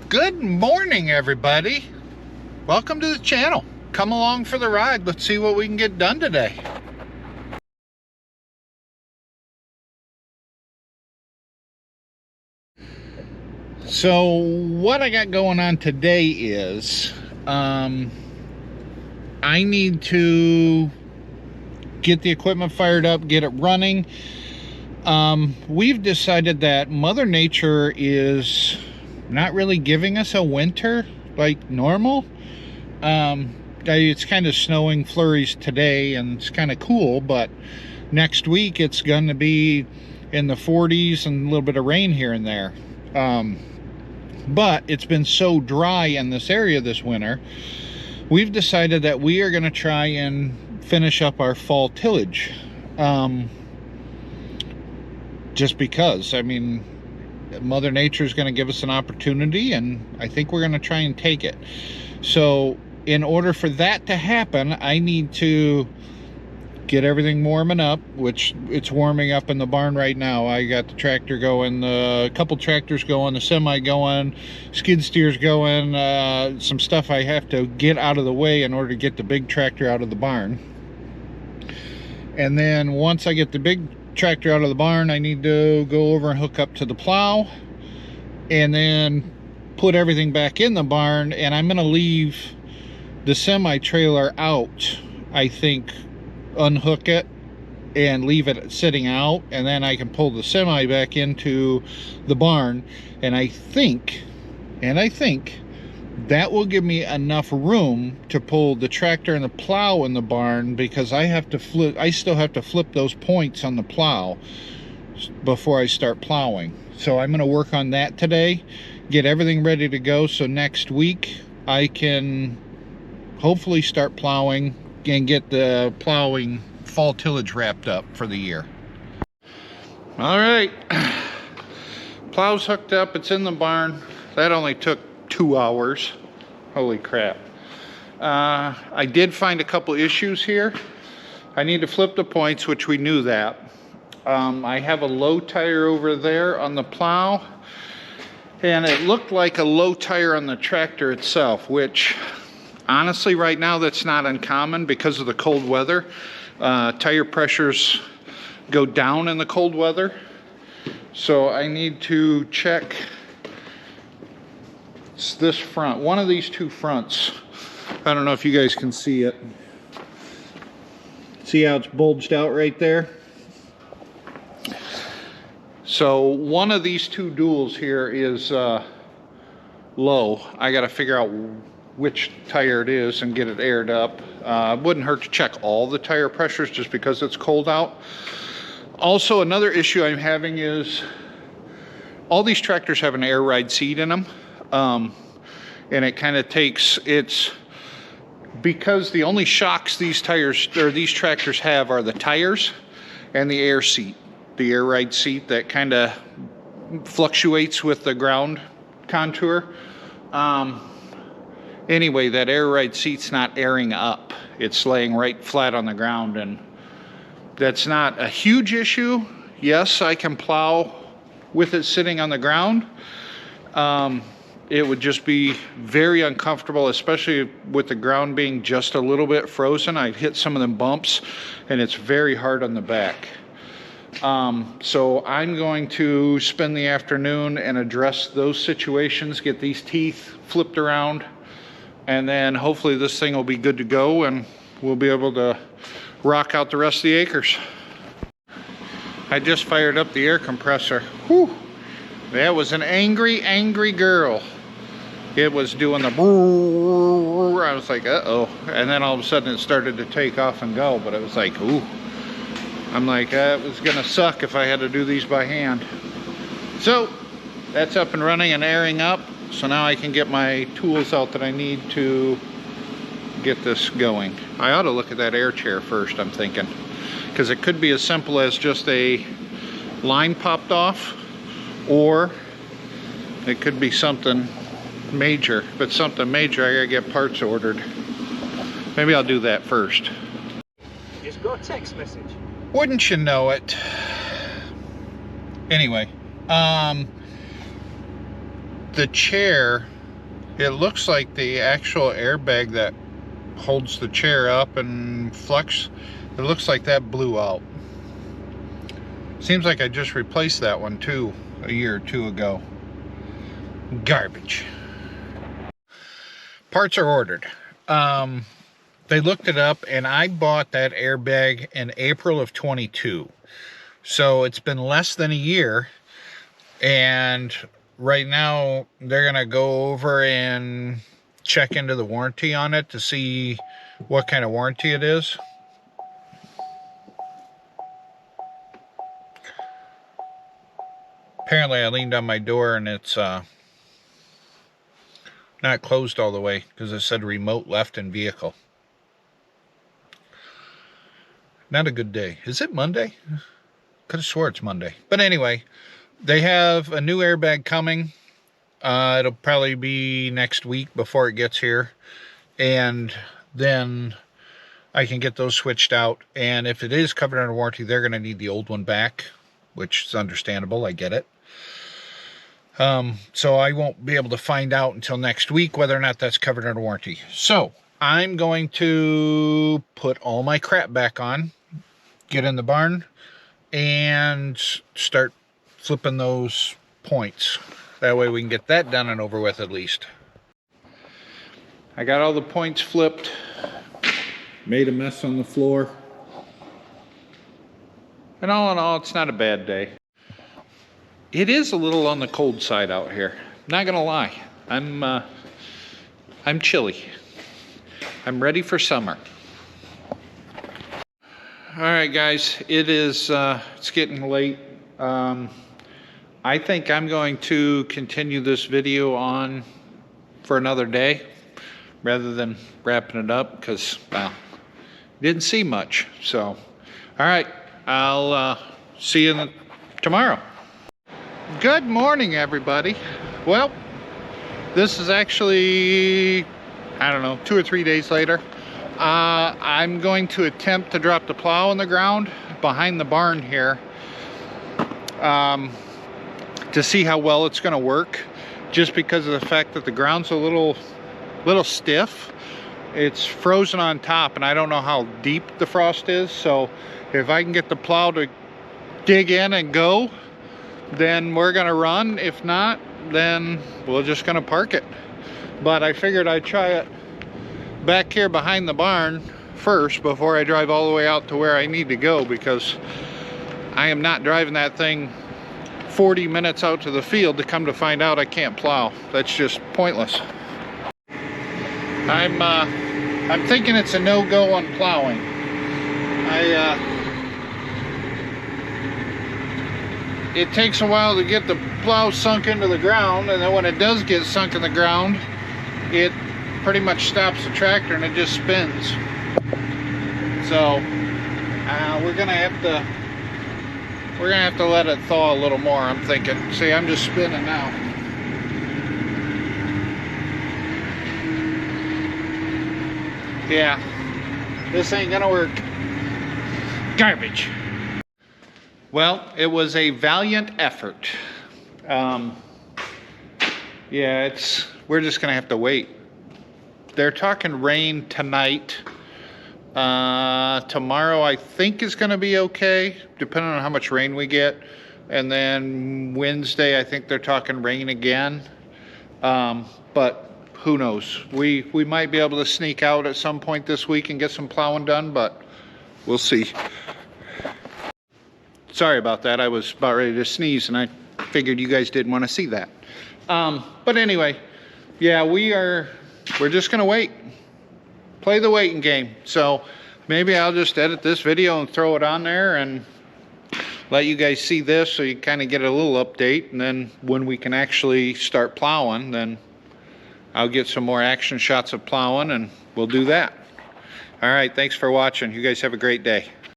Good morning, everybody. Welcome to the channel. Come along for the ride. Let's see what we can get done today. So what I got going on today is I need to get the equipment fired up, get it running. We've decided that Mother Nature is not really giving us a winter like normal. It's kind of snowing flurries today and it's kind of cool, but next week it's going to be in the 40s and a little bit of rain here and there. But it's been so dry in this area this winter, we've decided that we are going to try and finish up our fall tillage. Just because, I mean, Mother Nature is going to give us an opportunity, and I think we're going to try and take it. So in order for that to happen, I need to get everything warming up, which it's warming up in the barn right now. I got the tractor going, a couple tractors going, the semi going, skid steers going, some stuff I have to get out of the way in order to get the big tractor out of the barn. And then once I get the big tractor out of the barn, I need to go over and hook up to the plow and then put everything back in the barn. And I'm going to leave the semi trailer out, I think, unhook it and leave it sitting out, and then I can pull the semi back into the barn. And I think that will give me enough room to pull the tractor and the plow in the barn, because I still have to flip those points on the plow before I start plowing. So I'm going to work on that today, get everything ready to go, so next week I can hopefully start plowing and get the plowing fall tillage wrapped up for the year. All right, plow's hooked up, it's in the barn. That only took 2 hours. Holy crap. I did find a couple issues here. I need to flip the points, which we knew that. I have a low tire over there on the plow, and it looked like a low tire on the tractor itself, which honestly right now that's not uncommon because of the cold weather. Tire pressures go down in the cold weather. So I need to check this front, one of these two fronts. I don't know if you guys can see it. See how it's bulged out right there? So one of these two duals here is low. I got to figure out which tire it is and get it aired up. It wouldn't hurt to check all the tire pressures just because it's cold out. Also, another issue I'm having is all these tractors have an air ride seat in them. And it kind of takes, it's because the only shocks these tires or these tractors have are the tires and the air seat, the air ride seat that kind of fluctuates with the ground contour. Anyway, that air ride seat's not airing up, it's laying right flat on the ground, and that's not a huge issue. Yes, I can plow with it sitting on the ground. It would just be very uncomfortable, especially with the ground being just a little bit frozen. I'd hit some of them bumps, and it's very hard on the back. So I'm going to spend the afternoon and address those situations, get these teeth flipped around, and then hopefully this thing will be good to go, and we'll be able to rock out the rest of the acres. I just fired up the air compressor. Whew. That was an angry, angry girl. It was doing the brrrr. I was like, uh-oh. And then all of a sudden it started to take off and go, but it was like, ooh. I'm like, it was gonna suck if I had to do these by hand. So that's up and running and airing up. So now I can get my tools out that I need to get this going. I ought to look at that air chair first, I'm thinking, because it could be as simple as just a line popped off, or it could be something major. If it's something major, I gotta get parts ordered. Maybe I'll do that first. Just got a text message. Wouldn't you know it? Anyway, the chair It looks like the actual airbag that holds the chair up and flex, it looks like that blew out. Seems like I just replaced that one too a year or two ago. Garbage. Parts are ordered. They looked it up, and I bought that airbag in April of 22. So it's been less than a year, and right now they're gonna go over and check into the warranty on it to see what kind of warranty it is. Apparently I leaned on my door and it's not closed all the way because it said remote left in vehicle. Not a good day. Is it Monday? Could have swore it's Monday. But anyway, they have a new airbag coming. It'll probably be next week before it gets here. And then I can get those switched out. And if it is covered under warranty, they're going to need the old one back, which is understandable. I get it. So I won't be able to find out until next week whether or not that's covered under warranty. So I'm going to put all my crap back on, get in the barn, and start flipping those points. That way we can get that done and over with at least. I got all the points flipped, made a mess on the floor. And all in all, it's not a bad day. It is a little on the cold side out here. Not gonna lie. I'm chilly. I'm ready for summer. All right, guys. It is. It's getting late. I think I'm going to continue this video on for another day rather than wrapping it up because, well, didn't see much. So, all right. I'll see you tomorrow. Good morning, everybody. Well, this is actually, I don't know, 2 or 3 days later. I'm going to attempt to drop the plow on the ground behind the barn here to see how well it's going to work, just because of the fact that the ground's a little stiff. It's frozen on top, and I don't know how deep the frost is. So if I can get the plow to dig in and go, then we're gonna run. If not, then we're just gonna park it. But I figured I'd try it back here behind the barn first before I drive all the way out to where I need to go, because I am not driving that thing 40 minutes out to the field to come to find out I can't plow. That's just pointless. I'm thinking it's a no-go on plowing. It takes a while to get the plow sunk into the ground, and then when it does get sunk in the ground, it pretty much stops the tractor and it just spins. So we're gonna have to let it thaw a little more, I'm thinking. See, I'm just spinning now. Yeah, this ain't gonna work. Garbage. Well, it was a valiant effort. Yeah, we're just gonna have to wait. They're talking rain tonight. Tomorrow I think is gonna be okay, depending on how much rain we get. And then Wednesday I think they're talking rain again. But who knows? We might be able to sneak out at some point this week and get some plowing done, but we'll see. Sorry about that. I was about ready to sneeze, and I figured you guys didn't want to see that. But anyway, yeah, we're just gonna wait. Play the waiting game. So maybe I'll just edit this video and throw it on there and let you guys see this, so you kind of get a little update. And then when we can actually start plowing, then I'll get some more action shots of plowing, and we'll do that. All right, thanks for watching. You guys have a great day.